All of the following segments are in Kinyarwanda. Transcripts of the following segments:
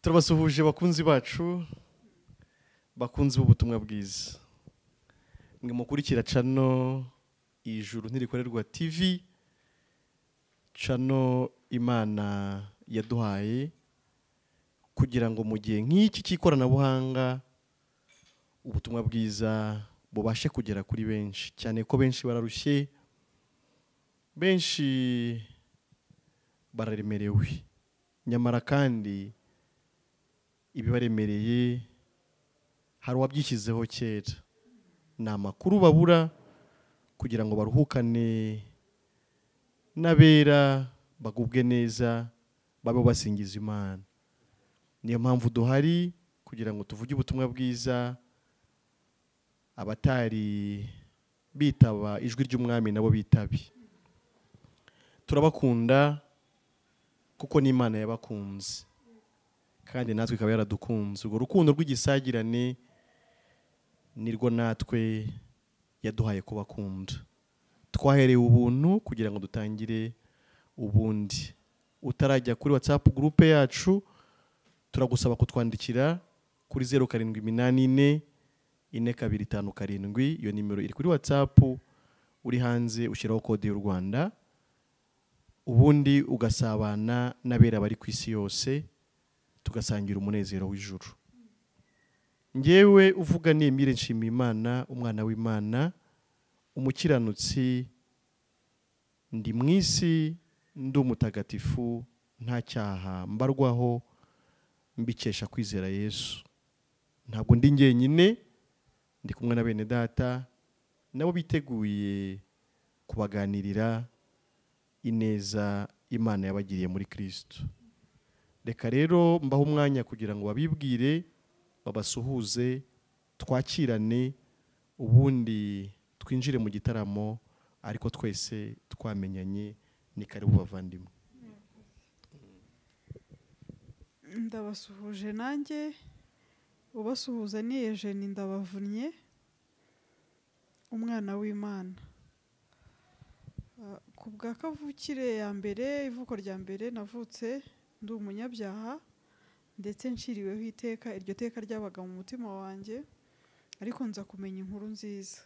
Turabasuhuje bakunzi bacu, bakunzi b'ubutumwa bwiza. Mwe mukurikira channel Ijuru Ntirikorerwa TV, channel Imana yaduhaye kugira ngo mu gihe nk'iki cy'ikoranabuhanga ubutumwa bwiza bubashe kugera kuri benshi, cyane ko benshi bararushye, benshi bararemerewe, nyamara kandi ibibaremereye hari uwabyishyizeho kera. Ni amakuru babura kugira ngo baruhukane n'abera, bagubwe neza, babe basingiza Imana. Niyo mpamvu duhari kugira ngo tuvuge ubutumwa bwiza, abatari bitaba ijwi ry'umwami nabo bitabi. Turabakunda kuko n'Imana yabakunze, kandi natwe ikaba yaradukunze. Urwo rukundo rw'igisagirane nirwo natwe yaduhaye kubakunda. Twaherewe ubuntu kugira ngo dutangire ubundi. Utarajya kuri WhatsApp groupe yacu, turagusaba kutwandikira kuri 0784 4257. Iyo nimero iri kuri WhatsApp, uri hanze ushyiraho kode y'u Rwanda, ubundi ugasabana n'abera bari ku isi yose, tugasangira umunezero w'ijuru. Ngewe uvuga ni Emile Nshimiyimana, umwana w'Imana, umukiranutsi, ndi mu isi, ndi umutagatifu, nta cyaha mbarwaho, mbikesha kwizera Yesu. Ntabwo ndi njyenyine, ndi kumwe na bene data nabo biteguye kubaganirira ineza Imana yabagiriye muri Kristo. Reka rero mbaho umwanya kugira ngo babibwire, babasuhuze, twakirane, ubundi twinjire mu gitaramo, ariko twese twamenyanye. Ni karibu bavandimwe. Ndabasuhuje nanjye, ubasuhuza ni Eugene Ndabavunnye, umwana w'Imana. Ku bwa kavukire ya mbere, ivuko rya mbere, navutse ndi umunyabyaha ndetse nciriweho iteka. Iryo teka ryabaga mu mutima wanjye, ariko nza kumenya inkuru nziza.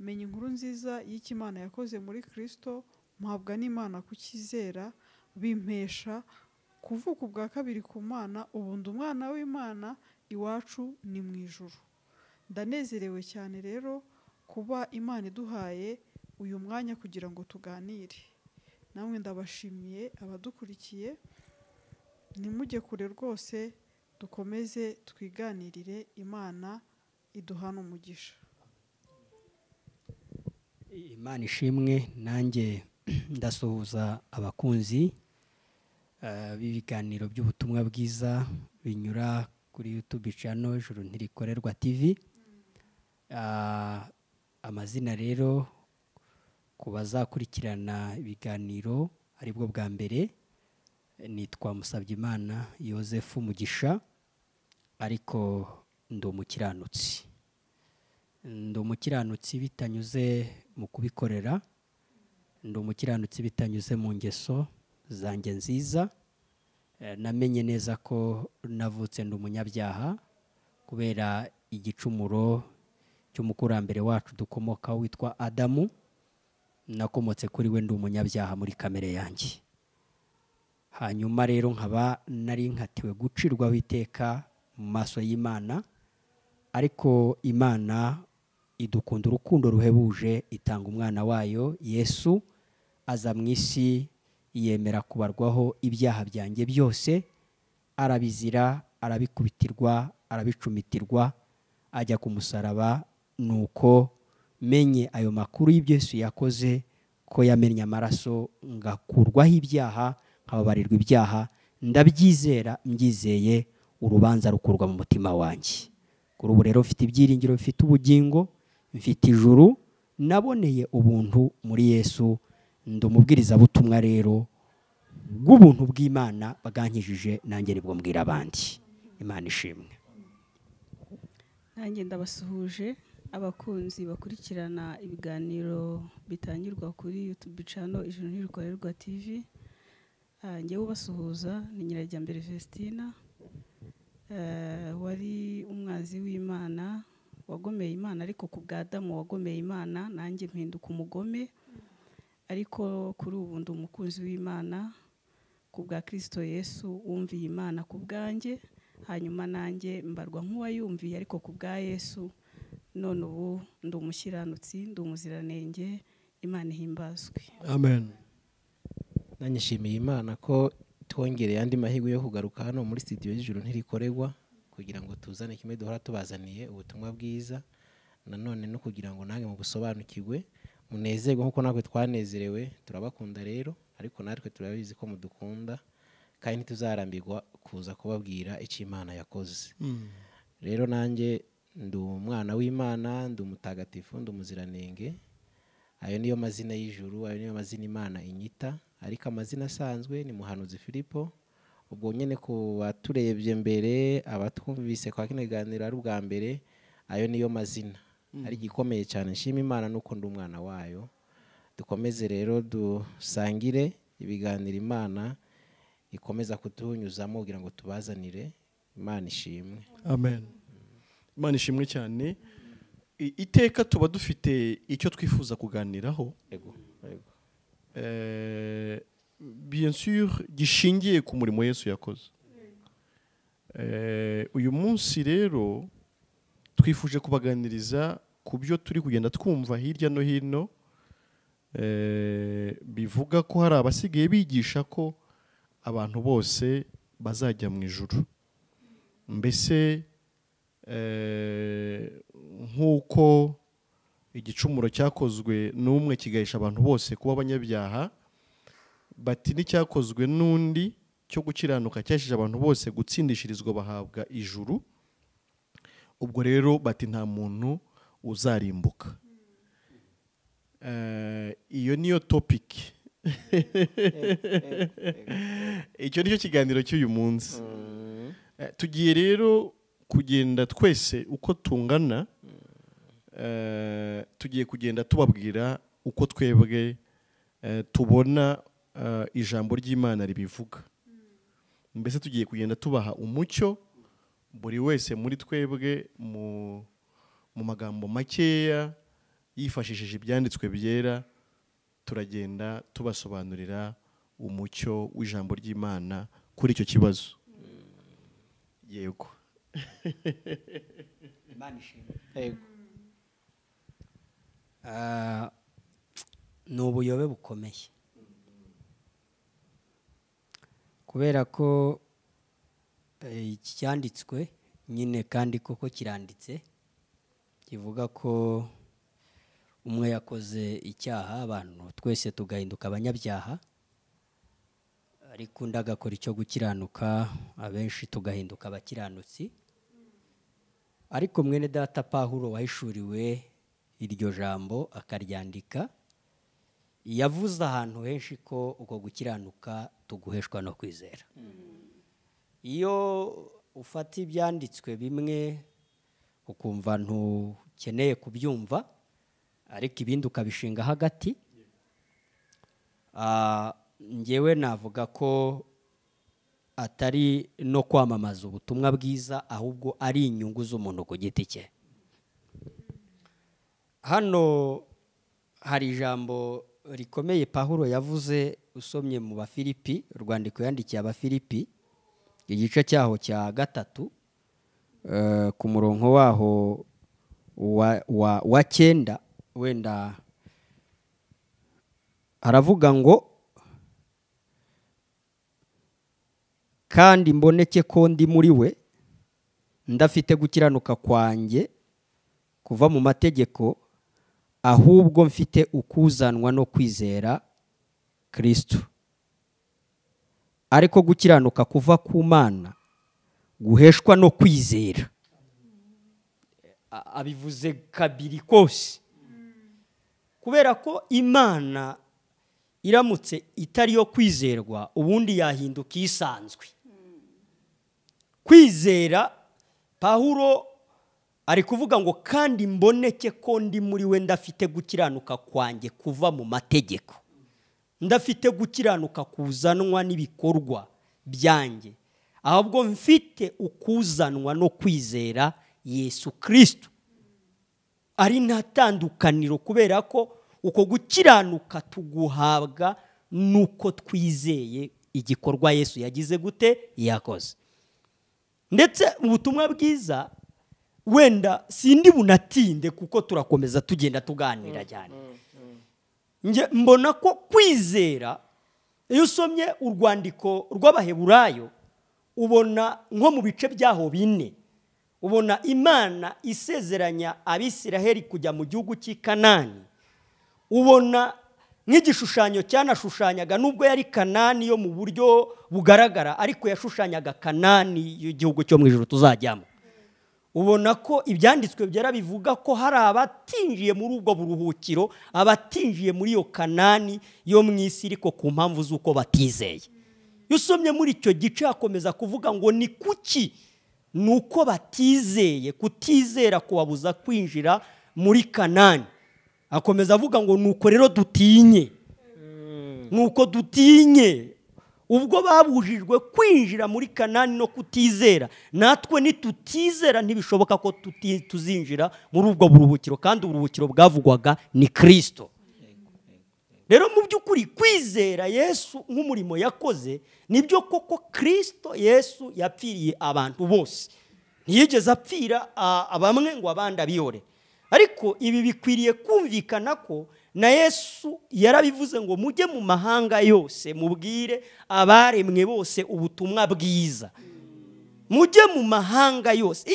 Menya inkuru nziza y'icyo Imana yakoze muri Kristo, mpabwa n'Imana kukizera, bimpesha kuvuka ubwa kabiri ku Mana. Ubu ndi umwana w'Imana, iwacu ni mu ijuru. Ndanezerewe cyane rero kuba Imana iduhaye uyu mwanya kugira ngo tuganire. Namwe ndabashimiye abadukurikiye, nimujye kure rwose, dukomeze twiganirire, Imana iduhana umugisha. Imana ishimwe. Nanjye ndasuhuza abakunzi b'ibiganiro by'ubutumwa bwiza binyura kuri YouTube channel Ijuru Ntirikorerwa TV. Amazina rero ku bazakurikirana ibiganiro aribwo bwa mbere, nitwa Musabyimana Yozefu Mugisha, ariko ndi umukiranutsi. Ndi umukiranutsi bitanyuze mu kubikorera, ndi umukiranutsi bitanyuze mu ngeso zanjye nziza. Namenye neza ko navutse ndi umunyabyaha kubera igicumuro cy'umukurambere wacu dukomoka witwa Adamu. Nakomotse kuri we, ndi umunyabyaha muri kamere yanjye. Hanyuma rero nkaba nari nkatiwe gucirwaho iteka mu maso y'Imana, ariko Imana idukunda urukundo ruhebuje, itanga umwana wayo Yesu, aza mu isi, yemera kubarwaho ibyaha byanjye byose, arabizira, arabikubitirwa, arabicumitirwa, ajya ku musaraba. Nuko menye ayo makuru y'ibyo Yesu yakoze, ko yamennye amaraso ngakurwaho ibyaha, nkababarirwa ibyaha. Ndabyizera, mbyizeye, urubanza rukurwa mu mutima wanjye. Kuri ubu rero mfite ibyiringiro, mfite ubugingo, mfite ijuru, naboneye ubuntu muri Yesu. Ndi umubwirizabutumwa rero bw'ubuntu bw'Imana bagankijije, nanjye nibwo mbwira abandi. Imana ishimwe. Nanjye ndabasuhuje abakunzi bakurikirana ibiganiro bitangirwa kuri YouTube channel Ijuru Ntirikorerwa TV. Ngewe ubasuhuza ni Nyirajyambere Vestina, wari umwanzi w'Imana, wagomeye Imana, ariko ku bwa Adamu wagomeye Imana nanjye mpinduka umugome, ariko kuri ubu ndi umukunzi w'Imana ku bwa Kristo Yesu wumviye Imana ku bwanjye, hanyuma nanjye mbarwa nk'uwayumviye ariko ku bwa Yesu, none ubu ndi umukiranutsi, ndi umuziranenge. Imana ihimbazwe. Amen. Nanyishimiye Imana ko twongereye andi mahirwe yo kugaruka hano muri studio y'Ijuru Ntirikorerwa kugira ngo tuzane kimwe duhora tubazaniye ubutumwa bwiza, nanone no kugira ngo nange mu gusobanukirwe munezerwe nkuko natwe twanezerewe. Turabakunda rero, ariko natwe turabizi ko mudukunda kandi ntituzarambirwa kuza kubabwira icyo Imana yakoze. Rero nanjye ndi umwana w'Imana, ndi umutagatifu, ndi umuziranenge. Ayo niyo mazina y'ijuru, ayo niyo mazina Imana inyita, ariko amazina asanzwe ni Muhanuzi Filipo. Ubwo nyene ku baturebye mbere, abatwumvise kwa kino kiganiro ari ubwa mbere, ayo niyo mazina. Ari gikomeye cyane, nshima Imana nuko ndi umwana wayo. Dukomeze rero dusangire ibiganiro Imana ikomeza kutunyuzamo kugira ngo tubazanire. Imana ishimwe. Amen. Imana ishimwe cyane. Iteka tuba dufite icyo twifuza kuganiraho. Yego. Bien sûr gishingiye ku murimo Yesu yakoze. Uyu munsi rero twifuje kubaganiriza ku byo turi kugenda twumva hirya no hino, bivuga ko hari abasigaye bigisha ko abantu bose bazajya mu ijuru. Mbese nk'uko igicumuro cyakozwe n'umwe kigahisha abantu bose kuba abanyabyaha, bati n'icyakozwe n'undi cyo gukiranuka cyashije abantu bose gutsindishirizwa bahabwa ijuru. Ubwo rero bati nta muntu uzarimbuka. Iyo niyo topic. Icyo nicyo kiganiro cy'uyu munsi. Tugiye rero kugenda twese uko tungana, tugiye kugenda tubabwira uko twebwe tubona ijambo ry'Imana ribivuga. Mbese tugiye kugenda tubaha umucyo, buri wese muri twebwe mu magambo makeya yifashishije ibyanditswe byera, turagenda tubasobanurira umucyo w'ijambo ry'Imana kuri icyo kibazo. Yego. Yego. Ni ubuyobe bukomeye, kubera ko icyanditswe nyine kandi koko kiranditse, kivuga ko umwe yakoze icyaha, abantu twese tugahinduka abanyabyaha, ariko undi agakora icyo gukiranuka, abenshi tugahinduka abakiranutsi. Ariko mwene data Pawulo wahishuriwe iryo jambo akaryandika, yavuze ahantu henshi ko uko gukiranuka tuguheshwa no kwizera. Iyo ufata ibyanditswe bimwe ukumva ntukeneye kubyumva, ariko ibindi ukabishinga hagati, njyewe navuga ko atari no kwamamaza ubutumwa bwiza, ahubwo ari inyungu z'umuntu ku giti cye. Hano hari ijambo rikomeye Pawulo yavuze, usomye mu Bafilipi, urwandiko yandikiye Abafilipi, igice cyaho cya 3, ku murongo waho wa 9, wenda haravuga ngo kandi mboneke ko ndi muri we, ndafite gukiranuka kwanjye kuva mu mategeko, ahubwo mfite ukuzanwa no kwizera Kristo. Ariko gukiranuka kuva ku Mana guheshwa no kwizera. Abivuze kabiri kose, kubera ko Imana iramutse itari yo kwizerwa, ubundi yahinduka isanzwe. Kwizera, Pawulo ari kuvuga ngo kandi mboneke ko ndi muri we, ndafite gukiranuka kwanjye kuva mu mategeko, ndafite gukiranuka kuzanwa n'ibikorwa byanjye, ahubwo mfite ukuzanwa no kwizera Yesu Kristo. Ari nta tandukaniro, kubera ko uko gukiranuka tuguhabwa nuko twizeye igikorwa Yesu yagize gute, yakoze. Ndetse ubutumwa bwiza wenda sindi bunatinde kuko turakomeza tugenda tuganira cyane. Nge mbona ko kwizera, iyo usomye urwandiko rw'Abaheburayo ubona nko mu bice byaho bine, ubona Imana isezeranya Abisiraheli kujya mu gihugu cy'i Kanani. Ubona nk'igishushanyo cyanashushanyaga, nubwo yari Kanani yo mu buryo bugaragara, ariko yashushanyaga Kanani y'igihugu cyo mu ijuru tuzajyamo. Ubona ko ibyanditswe byera bivuga ko hari abatinjiye muri ubwo buruhukiro, abatinjiye muri iyo Kanani yo mu isi, ariko ku mpamvu z'uko batizeye. Iyo usomye muri icyo gice hakomeza kuvuga ngo ni kuki, nuko batizeye. Kutizera kubabuza kwinjira muri Kanani. Akomeza avuga ngo nuko rero dutinye, nuko dutinye. Ubwo babujijwe kwinjira muri Kanani no kutizera, natwe nitutizera ntibishoboka ko tuzinjira muri ubwo buruhukiro, kandi uburuhukiro bwavugwaga ni Kristo. Rero mu by'ukuri kwizera Yesu nk'umurimo yakoze, nibyo koko Kristo Yesu yapfiriye abantu bose. Ntiyigeze apfira abamwe ngo abandi abiyore. Ariko ibi bikwiriye kumvikana ko na Yesu yarabivuze ngo mujye mu mahanga yose mubwire abaremwe bose ubutumwa bwiza. Mujye mu mahanga yose.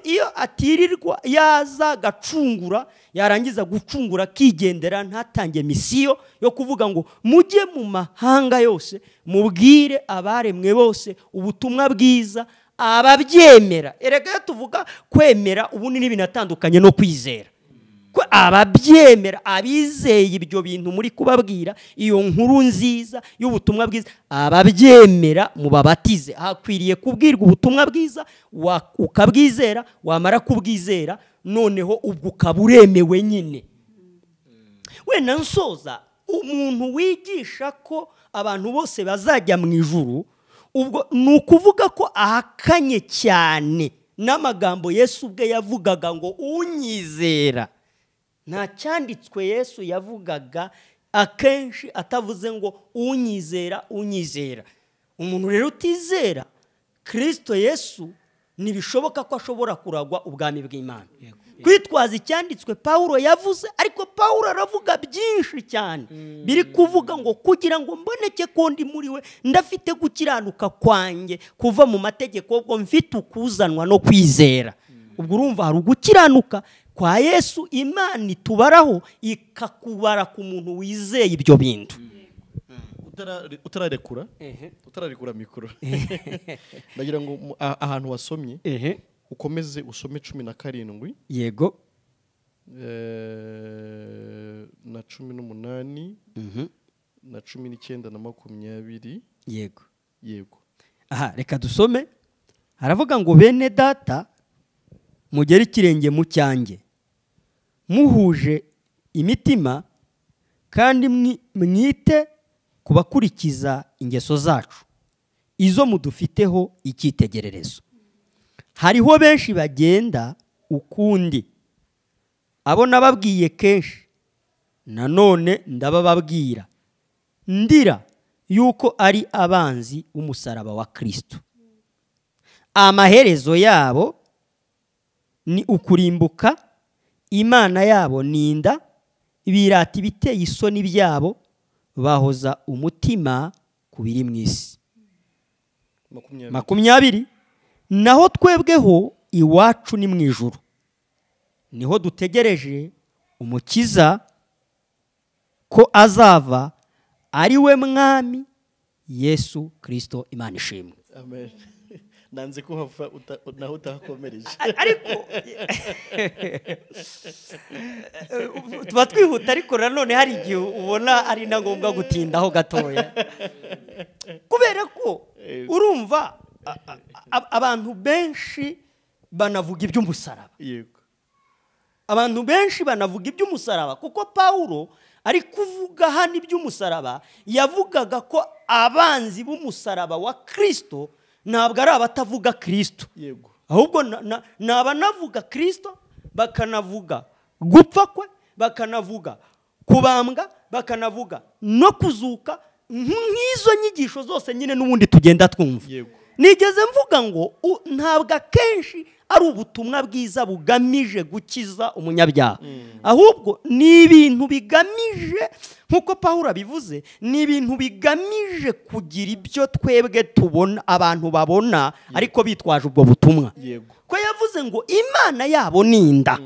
Iyo atirirwa yaza gacungura, yarangiza gucungura kigendera, ntatange misiyo yo kuvuga ngo mujye mu mahanga yose mubwire abaremwe bose ubutumwa bwiza, ababyemera. Erega tuvuga kwemera ubu ni binatandukanye no kwizera. Ko ababyemera, abizeye ibyo bintu muri kubabwira, iyo nkuru nziza y'ubutumwa bwiza, ababyemera mu babatize. Hakwiriye kubwirwa ubutumwa bwiza, ukabwizera, wamara kubwizera noneho ubwo ukaburemewe nyine. Wenda nsoza, umuntu wigisha ko abantu bose bazajya mu ijuru, ubwo ni ukuvuga ko ahakanye cyane n'amagambo Yesu ubwe yavugaga ngo unyizera. Nta cyanditswe Yesu yavugaga akenshi atavuze ngo unyizera, unyizera. Umuntu rero utizera Kristo Yesu ntibishoboka ko ashobora kuragwa ubwami bw'Imana. Kwitwaza icyanditswe Pawulo yavuze, ariko Pawulo aravuga byinshi cyane biri kuvuga ngo kugira ngo mboneke ko ndi muri we ndafite gukiranuka kwanjye kuva mu mategeko, ubwo mfite ukuzanwa no kwizera. Ubwo urumva hari ugukiranuka kwa Yesu Imana itubaraho ikakubara ku muntu wizeye ibyo bintu. Utararekura mikoro. Ndagira ngo ahantu wasomye ukomeze usome 17. Yego. Na 18 na 19 na 20. Yego. Yego. Aha, reka dusome. Haravuga ngo bene data mugere ikirenge mu cyanjye, muhuje imitima kandi mwite kubakurikiza ingeso zacu, izo mudufiteho icyitegererezo. Hariho benshi bagenda ukundi, abo nababwiye kenshi, nanone ndabababwira, ndira yuko ari abanzi b'umusaraba wa Kristo. Amaherezo yabo ni ukurimbuka, Imana yabo ninda, birata ibiteye isoni byabo, bahoza umutima ku biri mu isi. 20. Naho twebweho iwacu ni mu ijuru, niho dutegereje umukiza ko azava, ari we mwami Yesu Kristo. Imana ishimwe. Amen. Nanze ko hava naho utakomereje. Ariko tuba twihuta, ariko nanone hari igihe ubona ari na ngombwa gutindaho gatoya, kubera ko urumva abantu benshi banavuga iby'umusaraba. Yego. Abantu benshi banavuga iby'umusaraba, kuko Pawulo ari kuvuga hano iby'umusaraba yavugaga ko abanzi b'umusaraba wa Kristo ntabwo ari abatavuga Kristo, yego ahubwo ni abanavuga Kristo, bakanavuga gupfa kwe, bakanavuga kubambwa, bakanavuga no kuzuka, nk'izo nyigisho zose nyine n'ubundi tugenda twumva. yego nigeze mvuga ngo ntabwo akenshi ari ubutumwa bwiza bugamije gukiza umunyabyaha, ahubwo ni ibintu bigamije, nk'uko Pawulo abivuze, ni ibintu bigamije kugira ibyo twebwe tubona, abantu babona, ariko bitwaje ubwo butumwa. yego ko yavuze ngo Imana yabo ninda,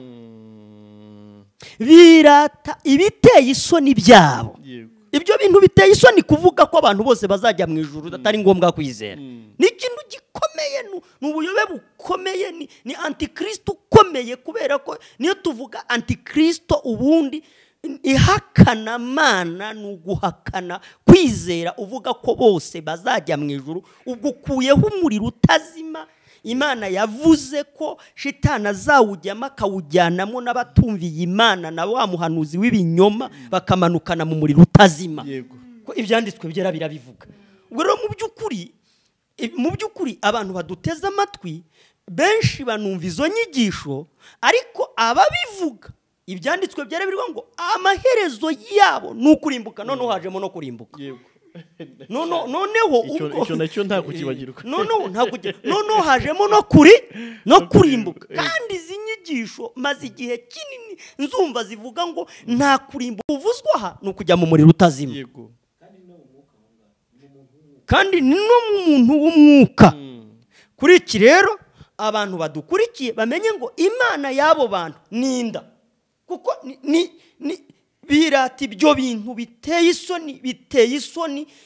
birata ibiteye isoni byabo. yego Ibyo bintu biteye isoni kuvuga ko abantu bose bazajya mu ijuru atari ngombwa kwizera. Ni ikintu gikomeye, ni ubuyobe bukomeye, ni antikristo ukomeye, kubera ko niyo tuvuga antikristo ubundi ihakana Mana, ni uguhakana kwizera, uvuga ko bose bazajya mu ijuru, ubwo ukuyeho umuriro utazima. Imana yavuze ko shitani azawujyamo akawujyanamo n'abatumviye Imana na wa muhanuzi w'ibinyoma, bakamanukana mu muriro utazima. yego Ko ibyanditswe byera birabivuga. Ubwo rero mu by'ukuri abantu baduteze amatwi benshi banumva izo nyigisho, ariko ababivuga ibyanditswe byera biriho ngo amaherezo yabo ni ukurimbuka. Noneho hajemo no kurimbuka. yego noneho icyo nacyo nta kukibagirwa. noneho hajemo no kurimbuka. Kandi izi nyigisho maze igihe kinini nzumva zivuga ngo nta kurimbuka uvuzwa aha, ni ukujya mu muriro utazima. yego kandi no mu muntu w'umwuka. Kuri iki rero abantu badukurikiye bamenye ngo Imana y'abo bantu ninda, kuko birata ibyo bintu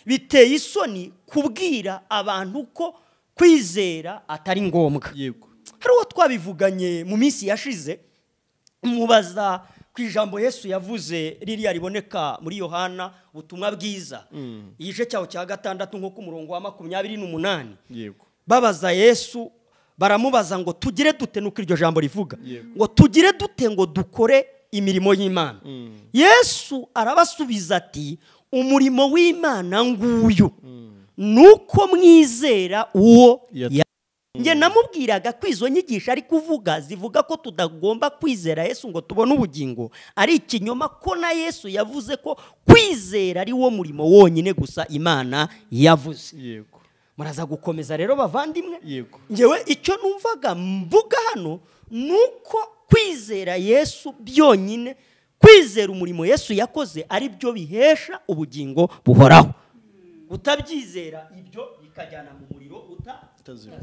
biteye isoni kubwira abantu ko kwizera atari ngombwa. yego hari uwo twabivuganye mu minsi yashize, mubaza ku ijambo Yesu yavuze ririya riboneka muri Yohana ubutumwa bwiza, igice cyaho cya 6 nko ku murongo wa 28. yego babaza Yesu, baramubaza ngo tugire dute, nuko iryo jambo rivuga Yego. ngo tugire dute ngo dukore imirimo y'Imana. Yesu arabasubiza ati umurimo w'Imana nguyu, nuko mwizera uwo nge namubwiraga ko izo nyigisho ari kuvuga zivuga ko tudagomba kwizera Yesu ngo tubone ubugingo, ari ikinyoma, ko na Yesu yavuze ko kwizera ari wo murimo wonyine gusa Imana yavuze. yego Muraza gukomeza rero bavandimwe. yego Ngewe icyo numvaga mvuga hano nuko kwizera Yesu byonyine, kwizera umurimo Yesu yakoze, ari byo bihesha ubugingo buhoraho. Utabyizera ibyo bikajyana mu muriro utazima.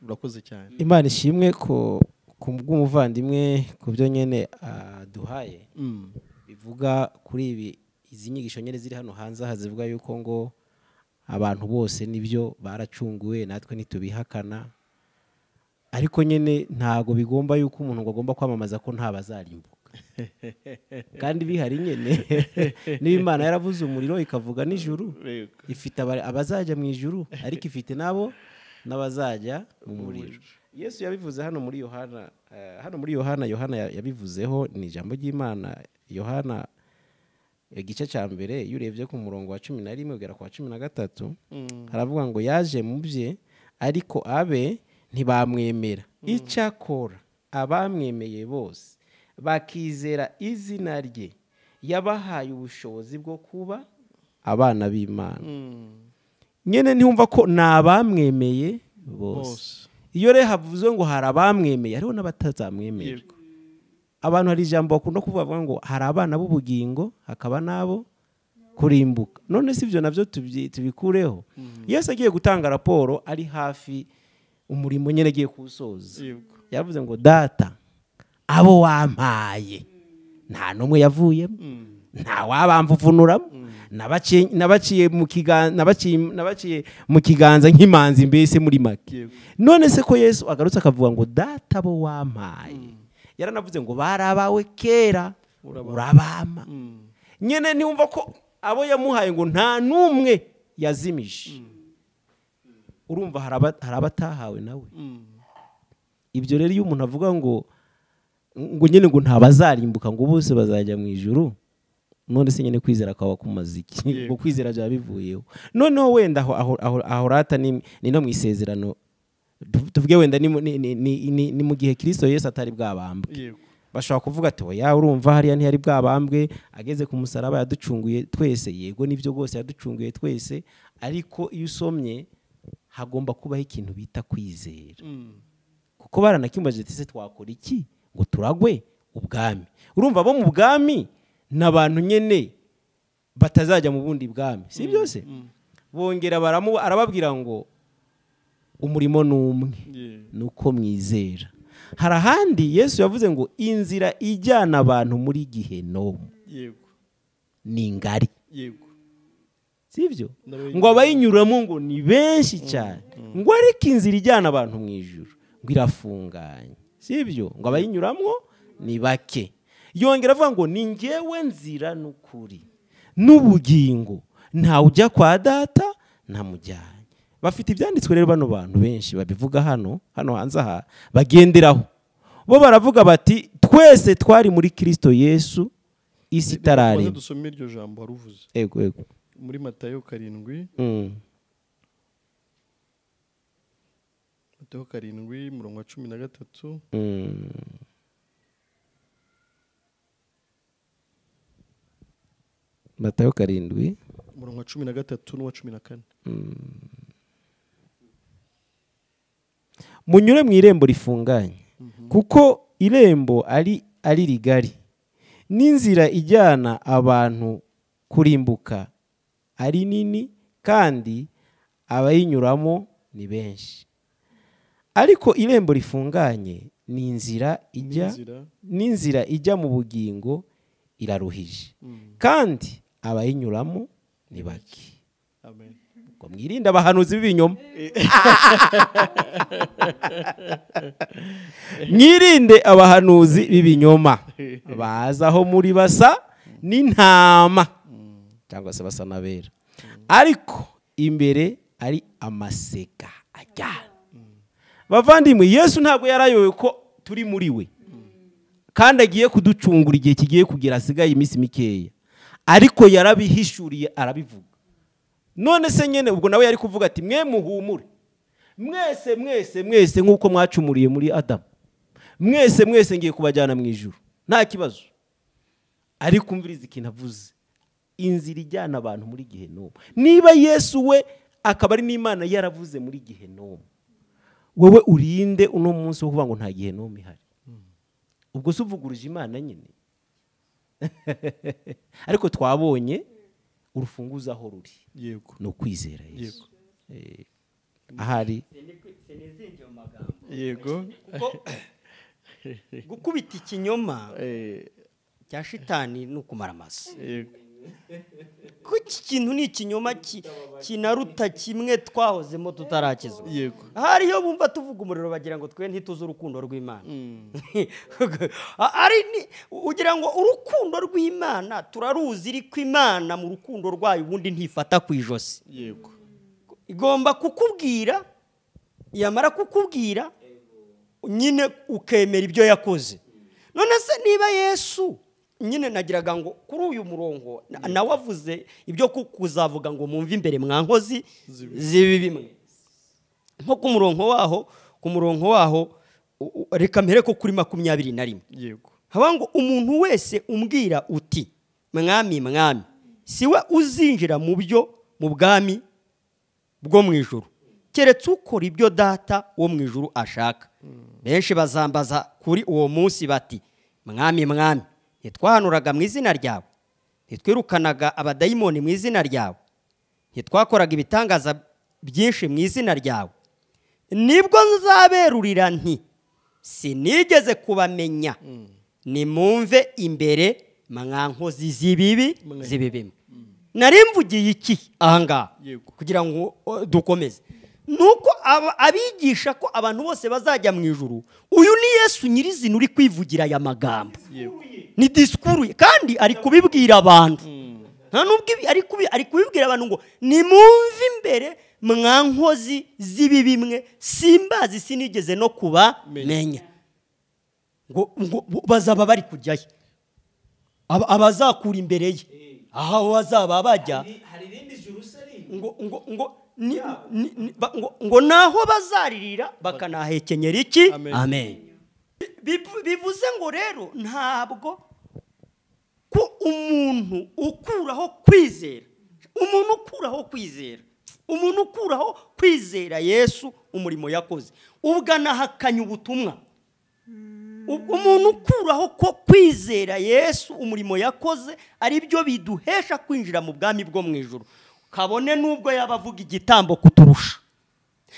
urakoze cyane. Imana ishimwe ko bw'umuvandimwe ku byo nyene duhaye bivuga kuri izi nyigisho nyene ziri hano hanze aha, zivuga yuko ngo abantu bose nibyo baracunguwe, natwe ntitubihakana, ariko nyene ntago bigomba yuko umuntu ngo agomba kwamamaza ko nta bazarimbuka. Kandi bihari nyene niba Imana yaravuze umuriro ikavuga n'ijuru, ifite abazajya mu ijuru, ariko ifite nabo n'abazajya mu muriro. Yesu yabivuze hano muri Yohana, Yohana yabivuzeho, ni ijambo ry'Imana. Yohana igice cya mbere, iyo urebye ku murongo wa 11 ugera ku wa 13, haravuga ngo yaje mu bye, ariko abe ntibamwemera. Icyakora abamwemeye bose bakizera izina rye, yabahaye ubushobozi bwo kuba abana b'Imana. Nyene ntiyumva ko nabamwemeye bose. Iyo rero havuze ngo hari abamwemeye, hariho n'abatazamwemera. Abantu hari ijambo bakunda kuvuga ngo hari abana b'ubugingo, hakaba nabo kurimbuka. None si ibyo navyo tubikureho. Yesu agiye gutanga raporo, ari hafi umurimo nyene agiye kusoza. Yavuze ngo data, abo wampaye nta numwe yavuyemo, nta wabamvuvunuramo, nabaciye mu kiganza nk'imanzi, mbese muri make. None se ko Yesu agarutse akavuga ngo data, abo wampaye, yaranavuze ngo barabawe kera urabama. Nyene ntiwumva ko abo yamuhaye ngo nta numwe yazimije. Urumva hari abatahawe nawe. Ibyo rero iyo umuntu avuga ngo nyene ngo nta bazarimbuka, ngo bose bazajya mu ijuru, none se nyene kwizera kwawe kumaze iki? Ngo kwizera bya bivuyeho. Noneho wenda aho rata ni no mu isezerano tuvuge wenda ni mu gihe Kristo Yesu atari bwabambwe, yego bashobora kuvuga ati oya urumva hariya ntiyari bwabambwe, ageze ku musaraba yaducunguye twese. Yego nibyo rwose yaducunguye twese, ariko iyo usomye hagomba kubaho ikintu bita kwizera, kuko baranakimbaje ati se twakora iki ngo turagwe ubwami. Urumva bo mu bwami n'abantu nyene batazajya mu bundi bwami, si byose. Bongera arababwira ngo umurimo n'umwe, nuko mwizera. Hari ahandi Yesu yavuze ngo inzira ijyana abantu muri Gihenomu yego ni ngari, yego sibyo, ngo abayinyuramo ngo ni benshi cyane, ngo ariko inzira ijyana abantu mu ijuru ngo irafunganye, sibyo, ngo abayinyuramo ni bake. Yongera avuga ngo ni njyewe nzira n'ukuri n'ubugingo, ntawe ujya kwa data ntamujyanye. Bafite ibyanditswe rero bano bantu benshi babivuga hano hanze aha bagenderaho, bo baravuga bati twese twari muri Kristo Yesu isi itararema. Dusome iryo jambo waruvuze. Yego muri Matayo 7 Matayo 7 murongo wa 13 Matayo 7 murongo wa 13 n'uwa 14. Munyure mu irembo rifunganye, kuko irembo ari rigari, n'inzira ijyana abantu kurimbuka ari nini, kandi abayinyuramo ni benshi. Ariko irembo rifunganye n'inzira ijya mu bugingo iraruhije, kandi abayinyuramo ni bake. Amen. Ngo mwirinde abahanuzi b'ibinyoma. Mwirinde abahanuzi b'ibinyoma bazaho muri basa n'intama cyangwa se basa n'abera, ariko imbere ari amasega ajyana. Bavandimwe, Yesu ntabwo yarayobewe ko turi muri we kandi agiye kuducungura igihe kigiye kugera, asigaye iminsi mikeya, ariko yarabihishuriye arabivuga. None se nyene ubwo nawe yari kuvuga ati mwe muhumure, mwese nk'uko mwacumuriye muri Adamu, mwese ngiye kubajyana mu ijuru, nta kibazo. Ariko umviriza ikintu avuze, inzira ijyana abantu muri Gihenomu. Niba Yesu we akaba ari n'Imana yaravuze muri Gihenomu, wowe urinde uno munsi wo kuvuga ngo nta Gihenomu ihari? Ubwo se uvuguruje Imana nyine. Ariko twabonye urufunguzo aho ruri, yego no kwizera Yesu. ahari yego gukubita ikinyoma cya shitani ni ukumara amasa. Ko iki kintu ni ikinyoma kinaruta kimwe twahozemo tutarakizwa. yego Hari yo bumva tuvuga umuriro bagira ngo twe ntituze urukundo rw'Imana. Ari ugira ngo urukundo rw'Imana turaruzi, ariko Imana mu rukundo rwayo ubundi ntifata ku ijosi. yego Igomba kukubwira, yamara kukubwira nyine ukemera ibyo yakoze. None se niba Yesu nyine nagiraga ngo kuri uyu murongo nawe avuze ibyo kuzavuga ngo mumve imbere mwankozi zibi bimwe, nko ku murongo waho reka mpere ko kuri 21. yego haba ngo umuntu wese umbwira uti mwami siwe uzinjira mu bwami bwo mu ijuru, keretse ukora ibyo data wo mu ijuru ashaka. Benshi bazambaza kuri uwo munsi bati mwami ntitwahanuraga mu izina ryawe, ntitwirukanaga abadayimoni mu izina ryawe, ntitwakoraga ibitangaza byinshi mu izina ryawe? Nibwo nzaberurira nti sinigeze kubamenya, nimumve imbere mwankozi zibibi. Nari mvugiye iki ahangaha kugira ngo dukomeze? Nuko abigisha ko abantu bose bazajya mu ijuru, uyu ni Yesu nyirizina uri kwivugira aya magambo. Ni disikuru kandi ari kubibwira abantu. Nta nubwo ari kubibwira abantu ngo nimumve imbere mwankozi zibi bimwe, simbazi sinigeze no kubamenya. Ngo bazaba bari kujyayo, abazakura imbere ye, aho bazaba bajya. Hari irindi juru se ngo naho bazaririra bakanahekenyera iki? Amen. Amen. Bivuze ngo rero ntabwo ko umuntu ukuraho kwizera Yesu umurimo yakoze ubwo anahakanya ubutumwa. Umuntu ukuraho ko kwizera Yesu umurimo yakoze ari byo biduhesha kwinjira mu bwami bwo mu ijuru. Kabone nubwo yabavuga igitambo kuturusha,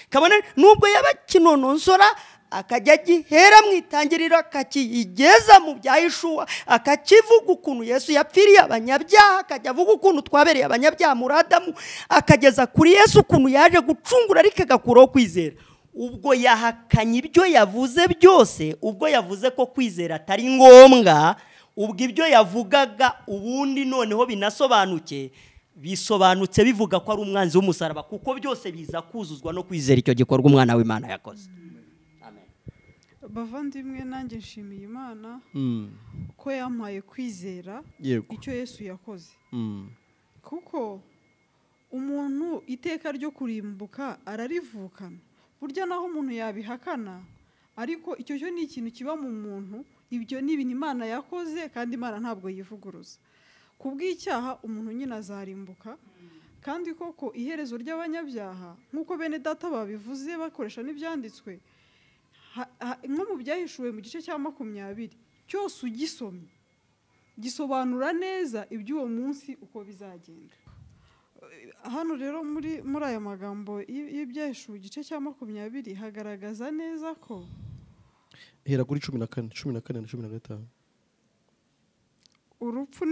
kabone nubwo yaba kinononsora akajya gihera mu itangiriro akakigeza mu bya Yeshuwa, akakivuga ukuntu Yesu yapfiriye abanyabyaha, akajya avuga ukuntu twabereye abanyabyaha muri Adamu, akageza kuri Yesu ukuntu yaje gucungura ariko agakuraho kwizera. Ubwo yahakanye ibyo yavuze byose, ubwo yavuze ko kwizera atari ngombwa, ubwo ibyo yavugaga ubundi noneho bisobanutse bivuga ko ari umwanzi w'umusaraba, kuko byose biza kuzuzwa no kwizera icyo gikorwa umwana w'Imana yakoze. Bavandimwe, nanjye nshimiye Imana ko yampaye kwizera icyo Yesu yakoze, kuko umuntu iteka ryo kurimbuka ararivukana. Burya naho umuntu yabihakana, ariko icyo cyo ni ikintu kiba mu muntu. Ibyo ni ibintu Imana yakoze, kandi Imana ntabwo yivuguruza. Ku bw'icyaha umuntu nyine azarimbuka, kandi koko iherezo ry'abanyabyaha nk'uko bene data babivuze bakoresha n'ibyanditswe, nko mu byahishuwe mu gice cya 20 cyose ugisomye gisobanura neza iby'uwo munsi uko bizagenda. Hano rero muri aya magambo y'ibyahishuwe igice cya 20 hagaragaza neza ko hera kuri 14 na 15 urupfu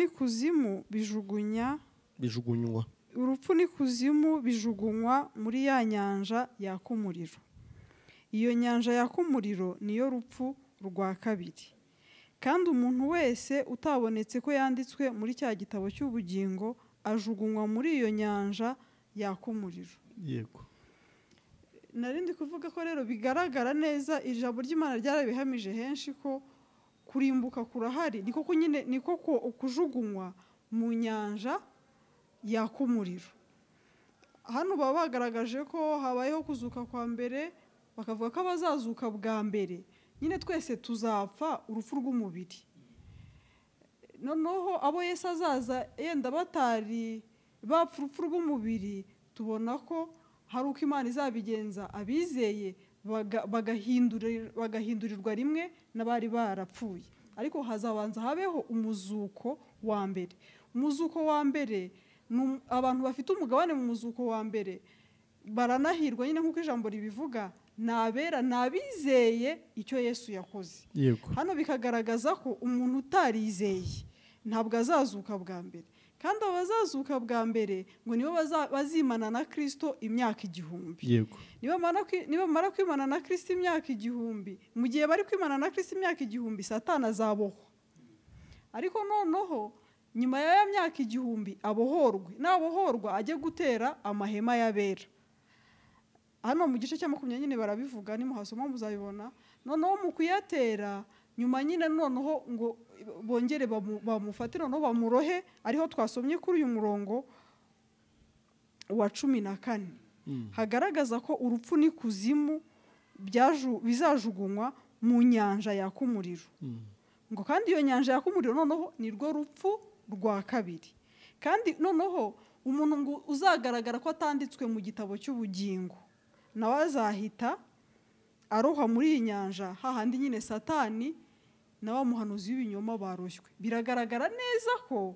n'ikuzimu bijugunywa muri ya nyanja yaka umuriro. Iyo nyanja yaka umuriro niyo rupfu rwa kabiri. Kandi umuntu wese utabonetse ko yanditswe muri cya gitabo cy'ubugingo ajugunywa muri iyo nyanja yaka umuriro. Yego. Narindi kuvuga ko rero bigaragara neza ijambo ry'Imana ryarabihamije henshi ko kurimbuka kurahari, niko kujugunywa mu nyanja yaka umuriro. Hano baba bagaragaje ko habayeho kuzuka kwa mbere, bakavuga ko abazazuka bwa mbere nyine twese tuzapfa urupfu rw'umubiri. Noneho abo Yesu azaza yenda batari bapfa urupfu rw'umubiri, tubona ko hari uko Imana izabigenza, abizeye bagahindurirwa rimwe n'abari barapfuye. Ariko hazabanza habeho umuzuko wa mbere. Umuzuko wa mbere, abantu bafite umugabane mu muzuko wa mbere baranahirwa nyine nk'uko ijambo ribivuga, nabera nabizeye icyo Yesu yakoze. Yego. Hano bikagaragaza ko umuntu utarizeye ntabwo azazuka bwa mbere. Kandi abazazuka bwa mbere ngo nibo bazimana na Kristo imyaka 1000. Yego. Nibamara kwimana na Kristo imyaka 1000, mu gihe bari kwimana na Kristo imyaka 1000, Satani azabohwa. Ariko noneho nyuma ya myaka 1000 abohorwe, nabohorwa ajye gutera amahema y'abera. Hano mu gice cya 20 nyine barabivuga, nimuhasoma muzabibona. Noneho mu kuyatera nyuma nyine noneho ngo bongere bamufatire, noneho bamurohe, ariho twasomye kuri uyu murongo wa 14. Hagaragaza ko urupfu n'ikuzimu bizajugunywa mu nyanja yaka umuriro. Ngo kandi iyo nyanja yaka umuriro noneho ni rwo rupfu rwa kabiri. Kandi noneho umuntu ngo uzagaragara ko atanditswe mu gitabo cy'ubugingo, nawe azahita aroha muri iyi nyanja, hahandi nyine Satani nawe muhanuzi w'ibinyoma baroshywe. Biragaragara neza ko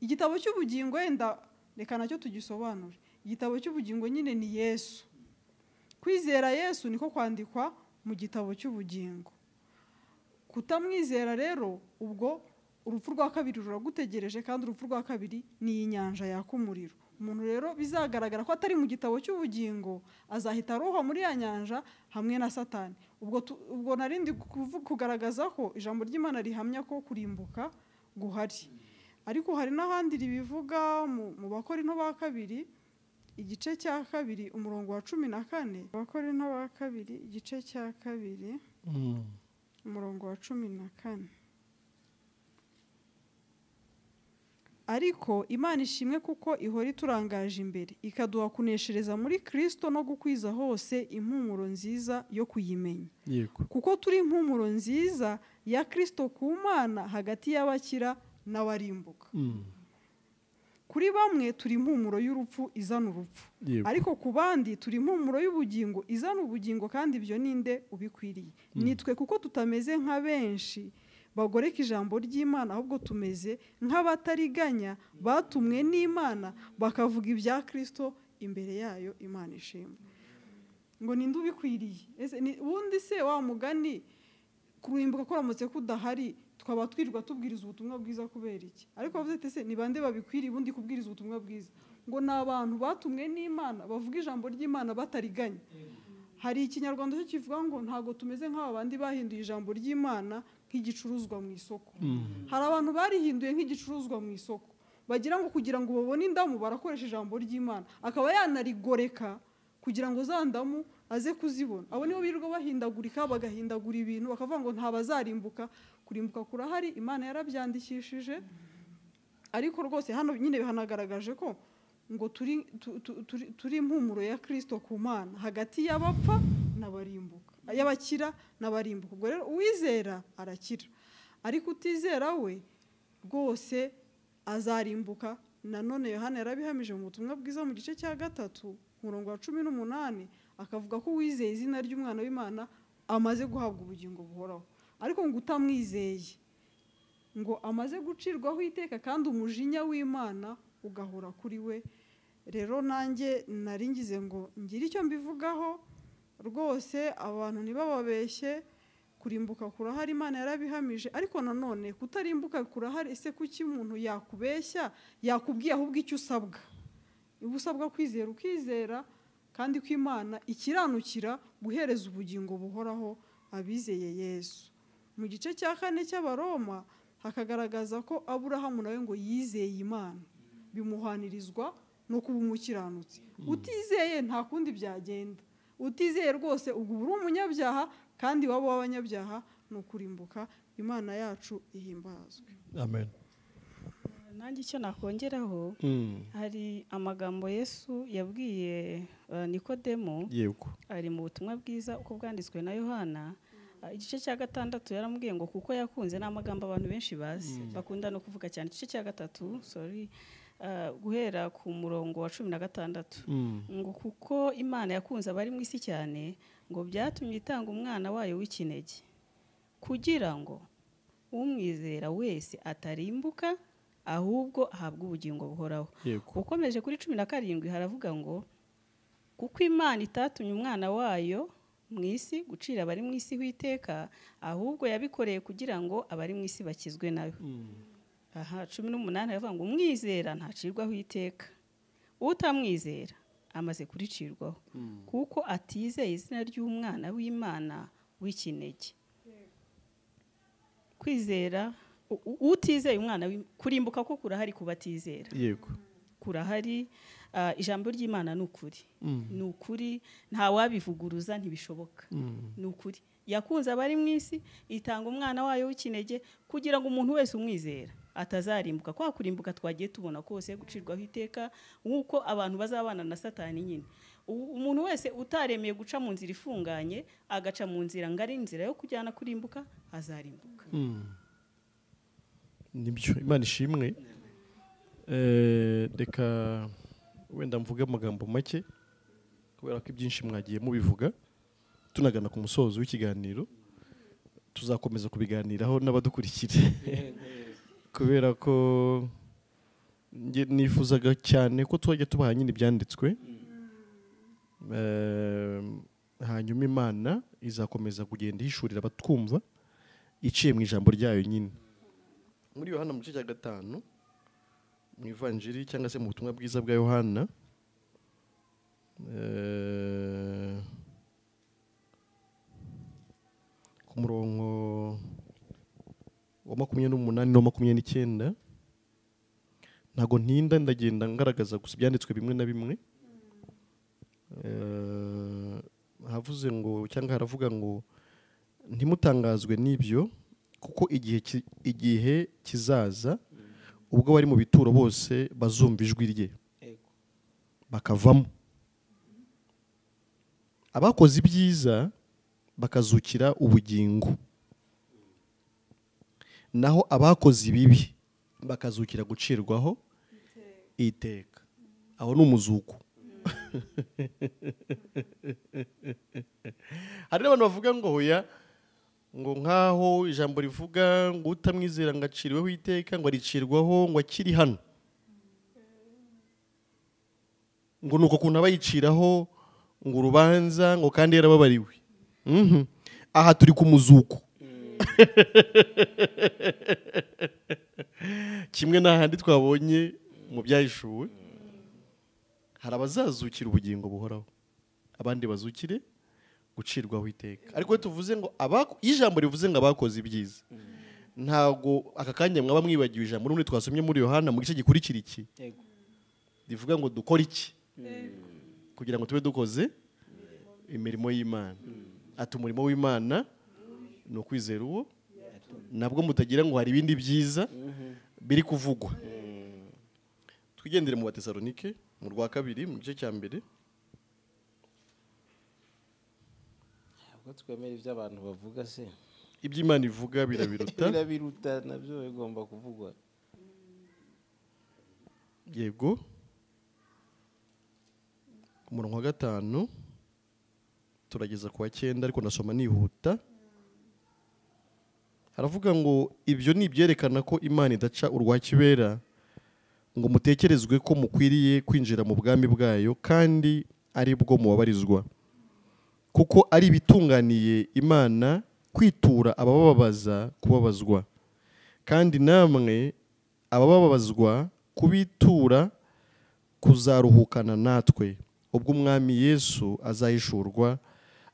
igitabo cy'ubugingo, wenda reka nacyo tugisobanure. Igitabo cy'ubugingo nyine ni Yesu. Kwizera Yesu niko kwandikwa mu gitabo cy'ubugingo. Kutamwizera rero ubwo urupfu rwa kabiri ruragutegereje, kandi urupfu rwa kabiri ni inyanja yaka umuriro. Umuntu rero bizagaragara ko atari mu gitabo cy'ubugingo azahita aroha muri ya nyanja hamwe na Satani. Ubwo narindi kugaragaza ko ijambo ry'Imana rihamya ko kurimbuka guhari. Ariko hari n'ahandi ribivuga mu Bakorinto ba kabiri igice cya 2 umurongo wa 14. Bakorinto ba kabiri igice cya 2 umurongo wa 14. ariko Imana ishimwe kuko ihora iturangaje imbere ikaduha kuneshereza muri Kristo no gukwiza hose impumuro nziza yo kuyimenya. yego Kuko turi impumuro nziza ya Kristo ku Mana hagati y'abakira n'abarimbuka. Kuri bamwe turi impumuro y'urupfu izana urupfu, Yego. ariko ku bandi turi impumuro y'ubugingo izana ubugingo, kandi ibyo ninde ubikwiriye? Nitwe, kuko tutameze nka benshi bagoreka ijambo ry'Imana, ahubwo tumeze nk'abatariganya batumwe n'Imana bakavuga ibya Kristo imbere yayo. Imana ishimwe. Ngo ninde ubikwiriye? Ubundi se wa mugani kurimbuka kuramutse kudahari twaba twirirwa tubwiriza ubutumwa bwiza kubera iki? Ariko bavuze ati se ni bande babikwiriye ubundi kubwiriza ubutumwa bwiza? Ngo ni abantu batumwe n'Imana bavuga ijambo ry'Imana batariganya. Hari ikinyarwanda cyo kivuga ngo ntago tumeze nk'aba bandi bahinduye ijambo ry'Imana nk'igicuruzwa mu isoko. Hari abantu barihinduye nk'igicuruzwa mu isoko, bagira ngo kugira ngo babone indamu barakoresha ijambo ry'Imana, akaba yanarigoreka kugira ngo za ndamu aze kuzibona. Abo nibo birirwa bahindagurika, bagahindagura ibintu, bakavuga ngo ntabazarimbuka. Kurimbuka kurahari, Imana yarabyandikishije. Ariko rwose hano nyine bihanagaragaje ko ngo turi impumuro ya Kristo ku Mana hagati y'abapfa n'abarimbuka, y'abakira n'abarimbuka. Ubwo rero uwizera arakira, ariko utizera we rwose azarimbuka. Nanone Yohana yarabihamije mu butumwa bwiza mu gice cya 3 umurongo wa 18, akavuga ko uwizeye izina ry'Umwana w'Imana amaze guhabwa ubugingo buhoraho. Ariko ngo utamwizeye ngo amaze gucirwaho iteka, kandi umujinya w'Imana ugahora kuri we. Rero nanjye naringize ngo ngire icyo mbivugaho rwose, abantu ntibababeshye. Kurimbuka kurahari, Imana yarabihamije, ariko nanone kutarimbuka kurahari. Ese kuki umuntu yakubeshya, yakubwiye ahubwo icyo usabwa? Uba usabwa kwizera, ukizera, kandi ko Imana ikiranukira guhereza ubugingo buhoraho abizeye Yesu. Mu gice cya 4 cy'Abaroma hakagaragaza ko Aburahamu nawe ngo yizeye Imana, bimuhanirizwa no kuba umukiranutsi. Utizeye nta kundi byagenda. Utizeye rwose ubwo uri umunyabyaha, kandi wabo w'abanyabyaha no kurimbuka. Imana yacu ihimbazwe. amen. nanjye icyo nakongeraho, hari amagambo Yesu yabwiye Nikodemo, yego ari mu butumwa bwiza uko bwanditswe na Yohana igice cya 6. yaramubwiye ngo kuko yakunze, n'amagambo abantu benshi bazi bakunda no kuvuga cyane. Igice cya 3 guhera ku murongo wa 16, ngo kuko Imana yakunze abari mu isi cyane, ngo byatumye itanga umwana wayo w'ikinege, kugira ngo umwizera wese atarimbuka, ahubwo ahabwa ubugingo buhoraho. Ukomeje kuri 17 haravuga ngo kuko Imana itatumye umwana wayo mu isi gucira abari mu isi w'iteka, ahubwo yabikoreye kugira ngo abari mu isi bakizwe nayo. Aha 18 haravuga ngo umwizera ntacirwaho iteka, utamwizera amaze kuricirwaho, kuko atizeye izina ry'umwana w'Imana w'ikinege. Kwizera, utizeye umwana kurimbuka ko kurahari kubatizera. Yego. Kurahari. Ijambo ry'Imana ni ukuri. Ni ukuri, nta wabivuguruza, ntibishoboka. Ni ukuri. Yakunze abari mu isi, itanga umwana wayo w'ikinege, kugira ngo umuntu wese umwizera atazarimbuka. Kwa kurimbuka twagiye tubona kose gucirwaho iteka, nk'uko abantu bazabana na Satani nyine. Umuntu wese utaremeye guca mu nzira ifunganye, agaca mu nzira ngari, inzira yo kujyana kurimbuka, azarimbuka. Nibyo, Imana ishimwe. Reka wenda mvuge amagambo make, kubera ko ibyinshi mwagiye mubivuga. Tunagana ku musozo w'ikiganiro, tuzakomeza kubiganiraho n'abadukurikira, kubera ko nifuzaga cyane ko twajya tubaha nyine ibyanditswe. Hanyuma Imana izakomeza kugenda ihishurira abatwumva iciye mu ijambo ryayo nyine. Muri Yohana mu gice cya 5 mu ivanjiri cyangwa se mu butumwa bwiza bwa Yohana, ku murongo wa 28 no 29, ntago ntinda, ndagenda ngaragaza gusa ibyanditswe bimwe na bimwe. Havuze ngo, cyangwa haravuga ngo ntimutangazwe n'ibyo, kuko igihe kizaza ubwo bari mu bituro bose bazumva ijwi rye bakavamo, abakoze ibyiza bakazukira ubugingo, naho abakoze ibibi bakazukira gucirwaho iteka. Aho ni umuzuko. Hari n'abantu bavuga ngo hoya, ngo nkaho ijambo rivuga ngo utamwizera ngo aciriweho iteka, ngo aricirwaho ngo akiri hano, ngo nuko kuntu aba yiciraho ngo urubanza ngo kandi yarababariwe. Aha turi ku muzuko. Kimwe n'ahandi twabonye mu byahishuwe, hari abazazukira ubugingo buhoraho, abandi bazukire gucirwaho iteka. Ariko tuvuze ngo ijambo rivuze ngo abakoze ibyiza, ntago aka kanya mwaba mwibagiwe ijambo rumwe twasomye muri Yohana mu gice gikurikira iki, rivuga ngo dukore iki kugira ngo tube dukoze imirimo y'Imana. Ati umurimo w'Imana ni ukwizera uwo, nabwo mutagira ngo hari ibindi byiza biri kuvugwa. Twigendere mu Batesalonike mu rwa kabiri mu gice cya mbere. Ubwo twemera ibyo abantu bavuga se, Iby'Imana ivuga birabiruta. birabiruta nabyo bigomba kuvugwa. Yego. Ku murongo wa 5 turageza ku wa 9, ariko ndasoma nihuta. Haravuga ngo ibyo ni ibyerekana ko Imana idaca urwa kibera, ngo mutekerezwe ko mukwiriye kwinjira mu bwami bwayo kandi ari bwo mubabarizwa, kuko ari bitunganiye Imana kwitura abababaza kubabazwa, kandi namwe abababazwa kubitura kuzaruhukana natwe ubwo umwami Yesu azahishurwa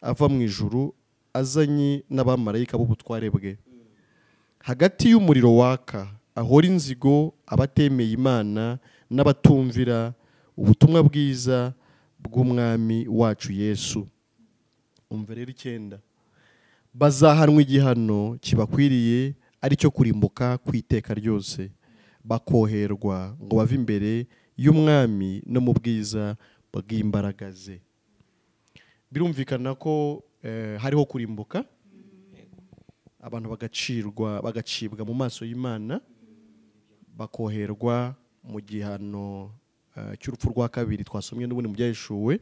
ava mu ijuru azanye n'abamarayika b'ubutware bwe. Hagati y'umuriro waka ahora inzigo abatemeye Imana n'abatumvira ubutumwa bwiza bw'umwami wacu Yesu. Umva rero 9, bazahanwa igihano kibakwiriye ari cyo kurimbuka kw'iteka ryose, bakoherwa ngo bave imbere y'umwami no mu bwiza bw'imbaraga ze. Birumvikana ko hariho kurimbuka, abantu bagacibwa mu maso y'Imana, bakoherwa mu gihano cy'urupfu rwa kabiri twasomye n'ubundi mu byahishuwe,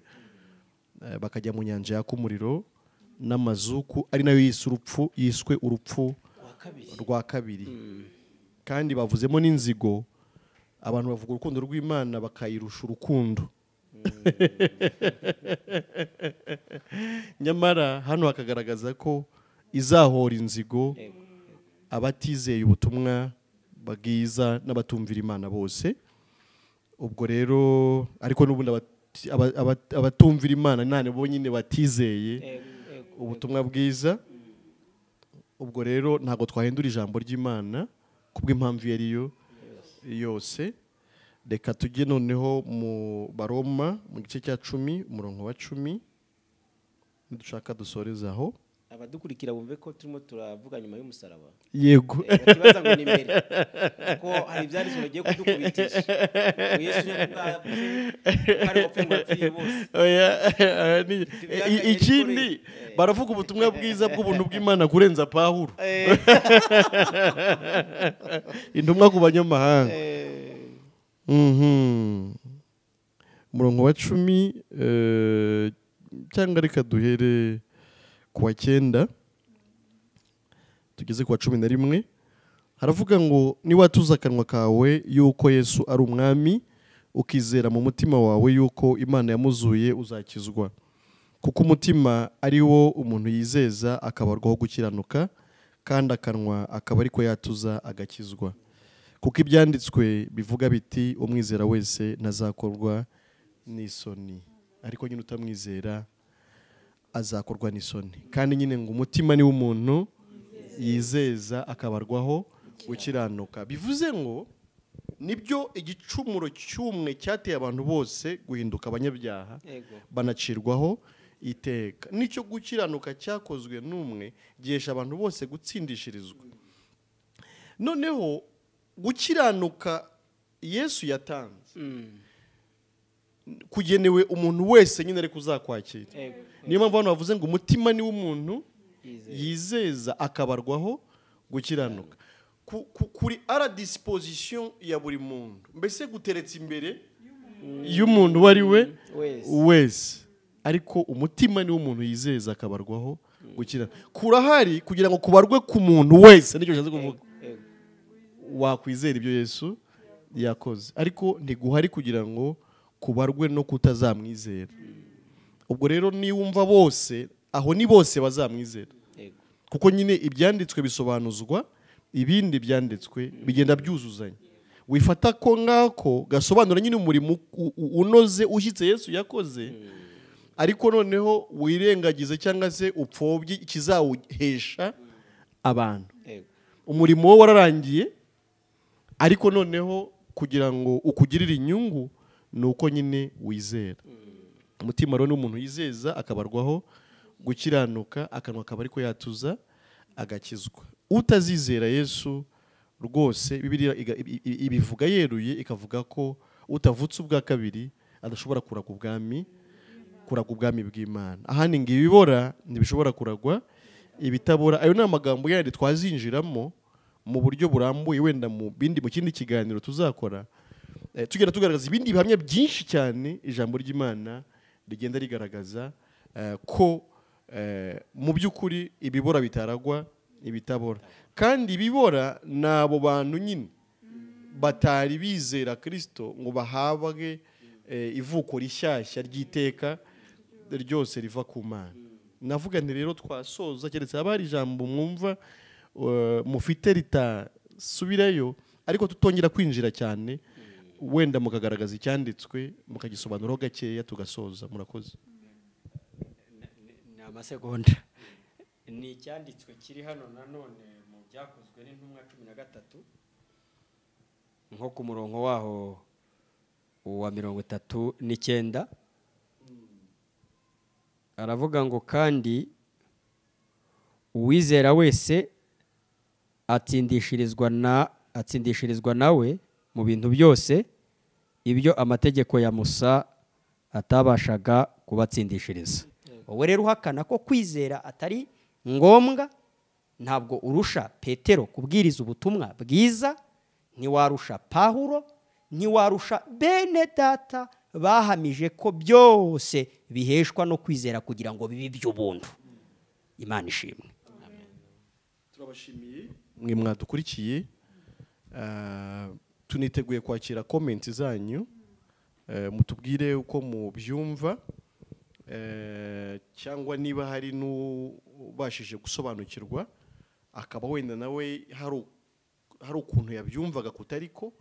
bakajya mu nyanja yaka umuriro n'amazuku, ari nayo yiswe urupfu rwa kabiri. Kandi bavuzemo n'inzigo, abantu bavuga urukundo rw'Imana bakayirusha urukundo. Nyamara hano hakagaragaza ko izahora inzigo abatizeye ubutumwa bwiza n'abatumvira Imana bose. Ubwo rero ariko n'ubundi abatumvira Imana nane bo nyine batizeye ubutumwa bwiza. Ubwo rero ntago twahindura ijambo ry'Imana kubw'impamvu yariyo yose. Reka tujye noneho mu Baroma mu gice cya 10 umurongo wa 10, nidushaka dusoreza aho. Abadukurikira bumve ko turimo turavuga nyuma y'umusaraba. Yego. Bakibaza ngo ni mbere, ko hari ibyanditswe bagiye kudukubitisha. Yesu ari gupfungwa bose. Ikindi baravuga ubutumwa bwiza bw'ubuntu bw'Imana kurenza Pawulo. Intumwa ku banyamahanga. Umurongo wa 10, cyangwa reka duhere ku wa 9 tugeze ku wa 11. Haravuga ngo niwatuza akanwa kawe yuko Yesu ari umwami, ukizera mu mutima wawe yuko Imana yamuzuye, uzakizwa. Kuko umutima ari wo umuntu yizeza akabarwaho gukiranuka, kandi akanwa akaba ariko yatuza agakizwa. Kuko ibyanditswe bivuga biti umwizera wese ntazakorwa n'isoni, ariko nyine utamwizera azakorwa n'isoni. Kandi nyine ngo umutima ni w'umuntu yizeza akabarwaho gukiranuka. Bivuze ngo nibyo igicumuro cy'umwe cyateye abantu bose guhinduka abanyabyaha banacirwaho iteka. Nicyo gukiranuka cyakozwe n'umwe gihesha abantu bose gutsindishirizwa. Noneho gukiranuka Yesu yatanze kugenewe umuntu wese nyine ari kuzakwakira. Niyo mpamvu hano bavuze ngo umutima ni w'umuntu yizeza akabarwaho gukiranuka. Kuri ara disposition ya buri muntu, mbese guteretse imbere y'umuntu wari we wese, ariko umutima ni w'umuntu yizeza akabarwaho gukiranuka. Kurahari kugira ngo kubarwe ku muntu wese, nicyo cyaje kuvuga wakwizera ibyo Yesu yakoze, ariko ntiguhari kugira ngo kubarwe no kutazamwizera. Ubwo rero niwumva bose, aho ni bose bazamwizera, kuko nyine ibyanditswe bisobanuzwa, ibindi byanditswe bigenda byuzuzanya. Wifata ko ngako gasobanura nyine umurimo unoze ushyitse Yesu yakoze, ariko noneho wirengagize cyangwa se upfobye ikizawuhesha abantu. Umurimo wo wararangiye, ariko noneho kugira ngo ukugirire inyungu nuko nyine wizera. Umutima rero n'umuntu yizeza akabarwaho gukiranuka, akanwa akaba ariko yatuza agakizwa. Utazizera Yesu rwose Bibiliya ibivuga yeruye, ikavuga ko utavutse ubwa kabiri adashobora kuraga ubwami bw'Imana. Ahandi ngo ibibora ntibishobora kuragwa ibitabora. Ayo ni amagambo yandi twazinjiramo mu buryo burambuye, wenda mu kindi kiganiro tuzakora, tugenda tugaragaza ibindi bihamya byinshi cyane ijambo ry'Imana rigenda rigaragaza ko mu by'ukuri ibibora bitaragwa ibitabora. Kandi ibibora ni abo bantu nyine batari bizera Kristo ngo bahabwe ivuko rishyashya ry'iteka ryose riva ku Mana. Navuga nti rero twasoza, keretse haba hari ijambo mwumva mufite ritasubirayo, ariko tutongera kwinjira cyane, wenda mukagaragaza icyanditswe mukagisobanuraho gakeya tugasoza. Murakoze. Ni amasegonda. Ni icyanditswe kiri hano nanone mu byakozwe n'intumwa 13 nko ku murongo waho wa 39, aravuga ngo kandi uwizera wese atsindishirizwa nawe mu bintu byose ibyo amategeko ya Musa atabashaga kubatsindishiriza. Wowe rero uhakana ko kwizera atari ngombwa, ntabwo urusha Petero kubwiriza ubutumwa bwiza, ntiwarusha Pawulo, ntiwarusha bene data bahamije ko byose biheshwa no kwizera kugira ngo bibe iby'ubuntu. Imana ishimwe. Turabashimiye mwe mwadukurikiye, tuniteguye kwakira comment zanyu, mutubwire uko mubyumva, cyangwa niba hari n'ubashije gusobanukirwa akaba wenda nawe hari ukuntu yabyumvaga kutariko,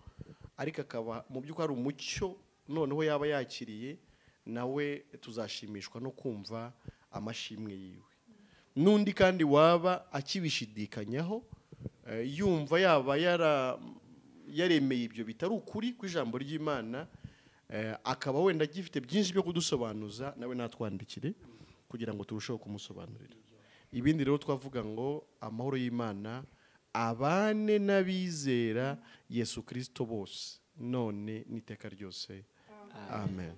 ariko akaba mu by'ukuri ari umucyo noneho yaba yakiriye, nawe tuzashimishwa no kumva amashimwe yiwe. N'undi kandi waba akibishidikanyaho, yumva yaba yaremeye ibyo bitari ukuri ku ijambo ry'Imana, akaba wenda agifite byinshi byo kudusobanuza, nawe natwandikire kugira ngo turusheho kumusobanurira. Ibindi rero twavuga ngo amahoro y'Imana abane n'abizera Yesu Kristo bose none n'iteka ryose. Amen.